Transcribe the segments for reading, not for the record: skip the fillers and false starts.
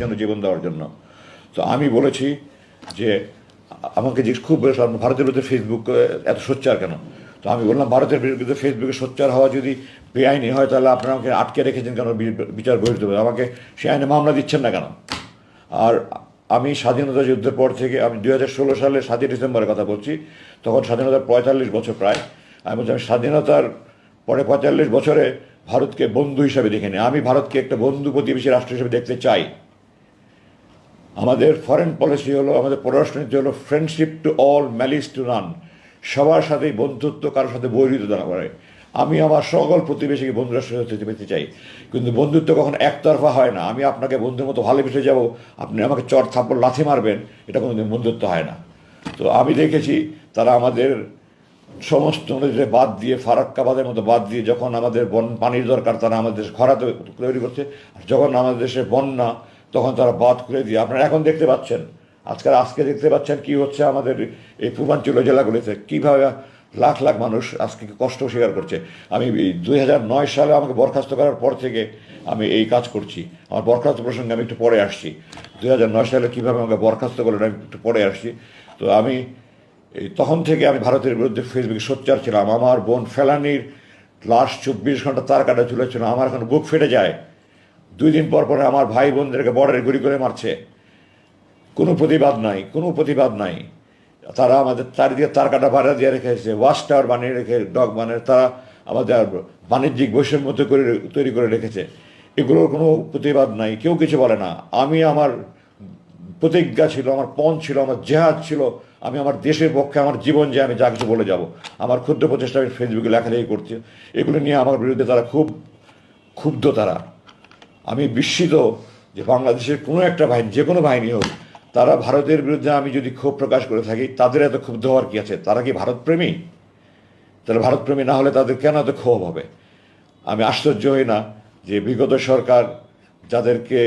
জন্য জীবন দেওয়ার জন্য। তো আমি বলেছি যে আমাকে যে খুব ভারতের বিরুদ্ধে ফেসবুক এত সোচ্চার কেন। তো আমি বললাম ভারতের বিরুদ্ধে ফেসবুকে সোচ্চার হওয়া যদি বেআইনি হয় তাহলে আপনারা আমাকে আটকে রেখেছেন কেন, বিচার বহির্ভূত হবে, আমাকে সে আইনে মামলা দিচ্ছেন না কেন। আর আমি স্বাধীনতা যুদ্ধের পর থেকে, আমি 2016 সালে 7ই ডিসেম্বরের কথা বলছি, তখন স্বাধীনতার 45 বছর প্রায়। আমি বলছি আমি স্বাধীনতার পরে 45 বছরে ভারতকে বন্ধু হিসাবে দেখিনি। আমি ভারতকে একটা বন্ধু প্রতিবেশী রাষ্ট্র হিসেবে দেখতে চাই। আমাদের ফরেন পলিসি হলো, আমাদের পররাষ্ট্রনীতি হলো friendship to all, malice two নান। সবার সাথেই বন্ধুত্ব, কারোর সাথে বৈরিতা না করে। আমি আমার সকল প্রতিবেশীকে বন্ধু রাষ্ট্র হতে পেতে চাই, কিন্তু বন্ধুত্ব কখনো একতরফা হয় না। আমি আপনাকে বন্ধুর মতো ভালোবেসে যাব, আপনি আমাকে চর থাপ্পড় লাথি মারবেন, এটা কোনোদিন বন্ধুত্ব হয় না। তো আমি দেখেছি তারা আমাদের সমস্ত নদীতে বাদ দিয়ে, ফারাক্কাবাদের মতো বাদ দিয়ে, যখন আমাদের পানির দরকার তারা আমাদের দেশে খরা তৈরি করছে, আর যখন আমাদের দেশে বন্যা তখন তারা বাদ করে দিয়ে। আপনারা এখন দেখতে পাচ্ছেন, আজকে দেখতে পাচ্ছেন কি হচ্ছে আমাদের এই পূর্বাঞ্চলীয় জেলাগুলিতে, কীভাবে লাখ লাখ মানুষ আজকে কষ্ট স্বীকার করছে। আমি 2009 সালে আমাকে বরখাস্ত করার পর থেকে আমি এই কাজ করছি। আমার বরখাস্ত প্রসঙ্গে আমি একটু পরে আসছি। 2009 সালে কীভাবে আমাকে বরখাস্ত করলেন আমি একটু পরে আসছি। তো আমি তখন থেকে আমি ভারতের বিরুদ্ধে ফেসবুকে সোচ্চার ছিলাম। আমার বোন ফেলানির লাশ 24 ঘন্টা তার কাটা ঝুলেছিল, আমার এখন বুক ফেটে যায়। 2 দিন পর পরে আমার ভাই বোনদেরকে বর্ডারে গুলি করে মারছে, কোনো প্রতিবাদ নাই, কোনো প্রতিবাদ নাই। তারা আমাদের চারিদিকে তার কাটা ভাড়া দিয়ে রেখেছে, ওয়াচ টাওয়ার বানিয়ে রেখে, ডগ বানিয়ে তারা আমাদের বাণিজ্যিক বৈষম্য তৈরি করে রেখেছে। এগুলোর কোনো প্রতিবাদ নাই, কেউ কিছু বলে না। আমি আমার প্রতিজ্ঞা ছিল, আমার পণ ছিল, আমার জেহাদ ছিল, আমি আমার দেশের পক্ষে আমার জীবন যে আমি যা কিছু বলে যাব। আমার ক্ষুদ্র প্রচেষ্টা আমি ফেসবুকে লেখালেখি করছি। এগুলো নিয়ে আমার বিরুদ্ধে তারা খুব ক্ষুব্ধ। আমি বিস্মিত যে বাংলাদেশের কোনো একটা বাহিনী, যে কোনো বাহিনী হোক, তারা ভারতের বিরুদ্ধে আমি যদি ক্ষোভ প্রকাশ করে থাকি, তাদের এত ক্ষুব্ধ হওয়ার কী আছে? তারা কি ভারতপ্রেমী? তাহলে ভারতপ্রেমী না হলে তাদের কেন এত ক্ষোভ হবে? আমি আশ্চর্য হই না যে বিগত সরকার যাদেরকে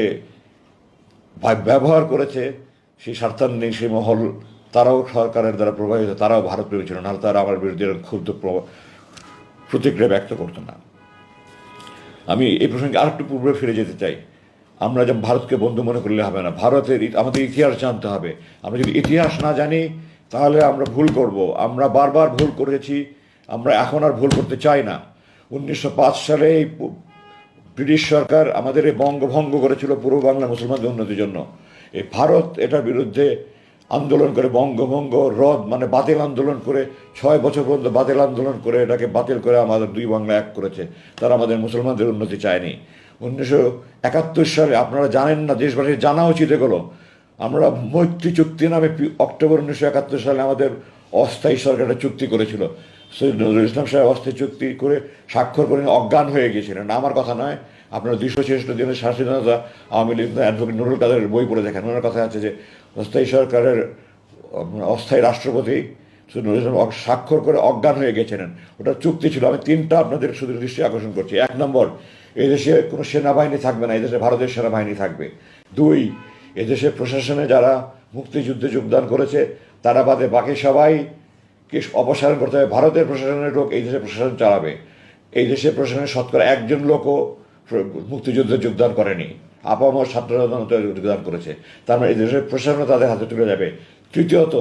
ব্যবহার করেছে, সেই স্বার্থান্বেষী সেই মহল, তারাও সরকারের দ্বারা প্রভাবিত, তারাও ভারতপ্রেমী ছিল, নাহলে তারা আমার বিরুদ্ধে ক্ষুব্ধ প্রতিক্রিয়া ব্যক্ত করতো না। আমি এই প্রসঙ্গে আরেকটু পূর্বে ফিরে যেতে চাই। আমরা যেমন ভারতকে বন্ধু মনে করলে হবে না, আমাদের ইতিহাস জানতে হবে। আমরা যদি ইতিহাস না জানি তাহলে আমরা ভুল করব। আমরা বারবার ভুল করেছি, আমরা এখন আর ভুল করতে চাই না। 1905 সালে এই ব্রিটিশ সরকার আমাদের এই বঙ্গভঙ্গ করেছিল পূর্ব বাংলার মুসলমানদের উন্নতির জন্য। এই ভারত এটার বিরুদ্ধে আন্দোলন করে, বঙ্গভঙ্গ রদ মানে বাতিল আন্দোলন করে, 6 বছর পর্যন্ত বাতিল আন্দোলন করে এটাকে বাতিল করে আমাদের 2 বাংলা এক করেছে। তারা আমাদের মুসলমানদের উন্নতি চায়নি। 1971 সালে, আপনারা জানেন না, দেশবাসীর জানা উচিত এগুলো, আমরা মৈত্রী চুক্তি নামে অক্টোবর 1971 সালে আমাদের অস্থায়ী সরকার একটা চুক্তি করেছিল। সৈয়দ নজরুল ইসলাম সাহেব অস্থায়ী চুক্তি করে স্বাক্ষর করে অজ্ঞান হয়ে গিয়েছিলেন। আমার কথা নয়, আপনারা 266 দিনের স্বাধীনতা আওয়ামী লীগ অ্যাডভোকেট নুরুল কাদেরের বই পড়ে দেখেন। ওনার কথা আছে যে অস্থায়ী সরকারের অস্থায়ী রাষ্ট্রপতি সৈয়দ নজরুল ইসলাম স্বাক্ষর করে অজ্ঞান হয়ে গেছিলেন। ওটা চুক্তি ছিল। আমি 3টা আপনাদের শুধু দৃষ্টি আকর্ষণ করছি। 1 নম্বর, এদেশে কোনো সেনাবাহিনী থাকবে না, এদেশে ভারতের সেনাবাহিনী থাকবে। 2, এদেশের প্রশাসনে যারা মুক্তিযুদ্ধে যোগদান করেছে তারা বাদে বাকি সবাইকে অপসারণ করতে হবে। ভারতের প্রশাসনের লোক এই দেশে প্রশাসন চালাবে। এই দেশের প্রশাসনের শতকরা 1জন লোকও মুক্তিযুদ্ধে যোগদান করেনি, আপামর ছাত্ররা যোগদান করেছে। তার মানে এই দেশের প্রশাসন তাদের হাতে তুলে যাবে। তৃতীয়ত,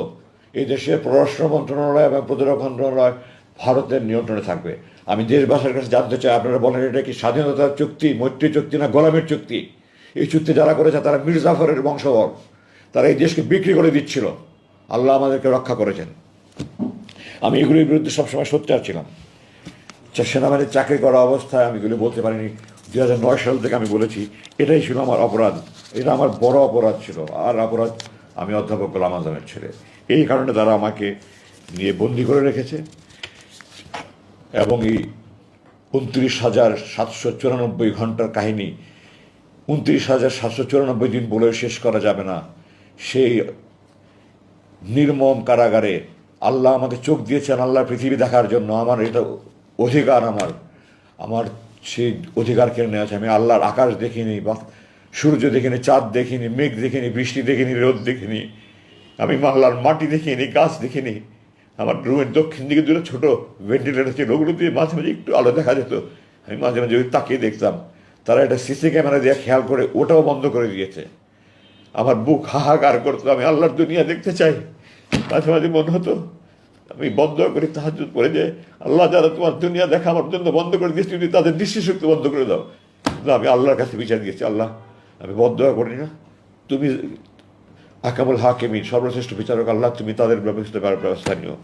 এই দেশের পররাষ্ট্র মন্ত্রণালয় এবং প্রতিরক্ষা মন্ত্রণালয় ভারতের নিয়ন্ত্রণে থাকবে। আমি দেশবাসীর কাছে জানতে চাই, আপনারা বলেন এটা কি স্বাধীনতার চুক্তি, মৈত্রী চুক্তি না গোলামের চুক্তি? এই চুক্তি যারা করেছে তারা মীর জাফরের বংশধর, তারা এই দেশকে বিক্রি করে দিচ্ছিল। আল্লাহ আমাদেরকে রক্ষা করেছেন। আমি এগুলির বিরুদ্ধে সবসময় সোচ্চার ছিলাম। সেনাবাহিনীর চাকরি করা অবস্থায় আমি এগুলি বলতে পারিনি। 2009 সাল থেকে আমি বলেছি, এটাই ছিল আমার অপরাধ, এটা আমার বড় অপরাধ ছিল। আর অপরাধ, আমি অধ্যাপক গোলাম আজমের ছেলে। এই কারণে তারা আমাকে নিয়ে বন্দি করে রেখেছে। এবং এই 29,794 ঘন্টার কাহিনী, 29,794 দিন বলেও শেষ করা যাবে না। সেই নির্মম কারাগারে আল্লাহ আমাকে চোখ দিয়েছেন আল্লাহ পৃথিবী দেখার জন্য। আমার এটা অধিকার, আমার সেই অধিকার কেড়ে নেওয়া আছে। আমি আল্লাহর আকাশ দেখিনি, বা সূর্য দেখিনি, চাঁদ দেখিনি, মেঘ দেখিনি, বৃষ্টি দেখিনি, রোদ দেখিনি, আমি আল্লাহর মাটি দেখিনি, গাছ দেখিনি। আমার রুমের দক্ষিণ দিকে 2টা ছোট ভেন্টিলেটর ছিল, ওগুলো দিয়ে মাঝে মাঝে একটু আলো দেখা যেত। আমি মাঝে মাঝে ওই তাকিয়ে দেখতাম। তারা এটা সিসি ক্যামেরা দিয়ে খেয়াল করে ওটাও বন্ধ করে দিয়েছে। আমার বুক হাহাকার করতো, আমি আল্লাহর দুনিয়া দেখতে চাই। মাঝে মাঝে মনে হতো আমি বন্ধ করে তাহাজ্জুদ পড়ে যে আল্লাহ, যারা তোমার দুনিয়া দেখা আমার জন্য বন্ধ করে দিয়েছে, তুমি তাদের দৃষ্টিশক্তি বন্ধ করে দাও। কিন্তু আমি আল্লাহর কাছে বিচার দিয়েছি, আল্লাহ আমি বন্ধ করি না, তুমি আকামুল হাকিমিন, সর্বশ্রেষ্ঠ বিচারক আল্লাহ, তুমি তাদের ব্যবস্থা নিও।